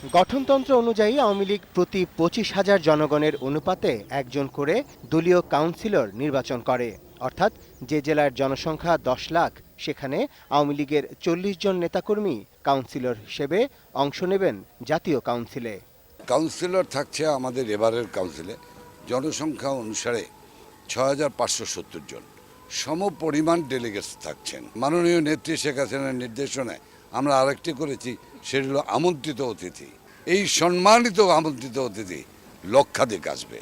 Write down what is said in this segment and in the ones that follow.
গঠনতন্ত্র অনুযায়ী আওয়ামী লীগ প্রতি ২৫,০০০ জনগণের অনুপাতে একজন করে দলীয় কাউন্সিলর নির্বাচন করে। অর্থাৎ যে জেলার জনসংখ্যা ১০ লাখ সেখানে আওয়ামী লীগের ৪০ জন নেতাকর্মী কাউন্সিলর হিসেবে অংশ নেবেন জাতীয় কাউন্সিলে। কাউন্সিলর থাকছে আমাদের এবারের কাউন্সিলে জনসংখ্যা অনুসারে ৬,৫৭০ জন, সম পরিমাণ ডেলিগেটস থাকছেন। মাননীয় নেত্রী শেখ হাসিনার নির্দেশনায় আমরা আরেকটি করেছি, সেটি হলো আমন্ত্রিত অতিথি। এই সম্মানিত আমন্ত্রিত অতিথি লক্ষাধিক আসবে।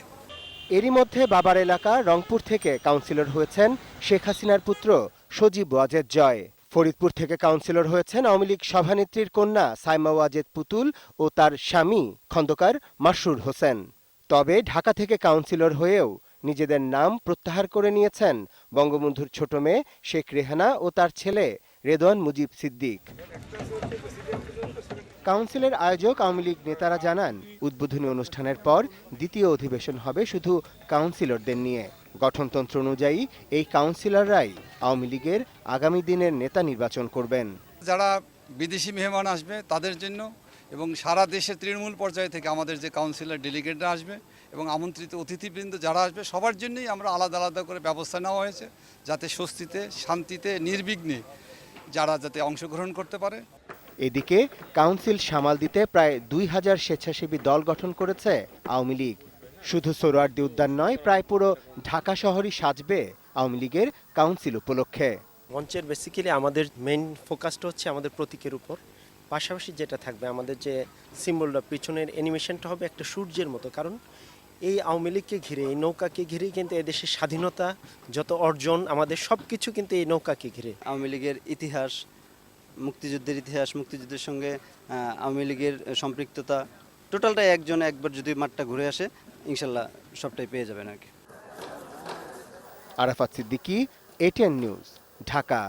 এরই মধ্যে বাবার এলাকা রংপুর থেকে কাউন্সিলর হয়েছেন শেখ হাসিনার পুত্র সজীব ওয়াজেদ জয়। ফরিদপুর থেকে কাউন্সিলর হয়েছেন আওয়ামী লীগ সভানেত্রীর কন্যা সাইমা ওয়াজেদ পুতুল ও তার স্বামী খন্দকার মাসরুর হোসেন। তবে ঢাকা থেকে কাউন্সিলর হয়েও নিজেদের নাম প্রত্যাহার করে নিয়েছেন বঙ্গবন্ধুর ছোট মেয়ে শেখ রেহানা ও তার ছেলে রেদওয়ান মুজিব সিদ্দিক। কাউন্সিলের আয়োজক আওয়ামী লীগ নেতারা জানান, উদ্বোধনী অনুষ্ঠানের পর দ্বিতীয় অধিবেশন হবে শুধু কাউন্সিলরদের নিয়ে। গঠনতন্ত্র অনুযায়ী এই কাউন্সিলররাই আওয়ামী লীগের আগামী দিনের নেতা নির্বাচন করবেন। যারা বিদেশি মেহমান আসবে তাদের জন্য এবং সারা দেশের তৃণমূল পর্যায় থেকে আমাদের যে কাউন্সিলর ডেলিগেটরা আসবে এবং আমন্ত্রিত অতিথিবৃন্দ যারা আসবে সবার জন্যই আমরা আলাদা আলাদা করে ব্যবস্থা নেওয়া হয়েছে, যাতে স্বস্তিতে শান্তিতে নির্বিঘ্নে যারা যাতে অংশগ্রহণ করতে পারে। এদিকে কাউন্সিল সামাল দিতে প্রায় ২,০০০ স্বেচ্ছাসেবী দল গঠন করেছে আওয়ামী লীগ। শুধু সোহরাওয়ার্দী উদ্যান নয়, প্রায় পুরো ঢাকা শহরই সাজবে আওয়ামী লীগের কাউন্সিল উপলক্ষে। মঞ্চের বেসিক্যালি আমাদের মেইন ফোকাসটা হচ্ছে আমাদের প্রতীকের উপর। পাশাপাশি যেটা থাকবে আমাদের যে সিম্বলটা, পিছনের অ্যানিমেশনটা হবে একটা সূর্যের মতো। কারণ এই আওয়ামী লীগকে ঘিরে, এই নৌকাকে ঘিরেই কিন্তু এদেশের স্বাধীনতা যত অর্জন, আমাদের সব কিছু কিন্তু এই নৌকাকে ঘিরে। আওয়ামী লীগের ইতিহাস, মুক্তিযুদ্ধের ইতিহাস, মুক্তিযুদ্ধের সঙ্গে আওয়ামী লীগের সম্পৃক্ততা, টোটালটাই একবার যদি মাঠটা ঘুরে আসে ইনশাল্লাহ সবটাই পেয়ে যাবেন আর কি। Arafat Siddiqui, ATN news, Dhaka.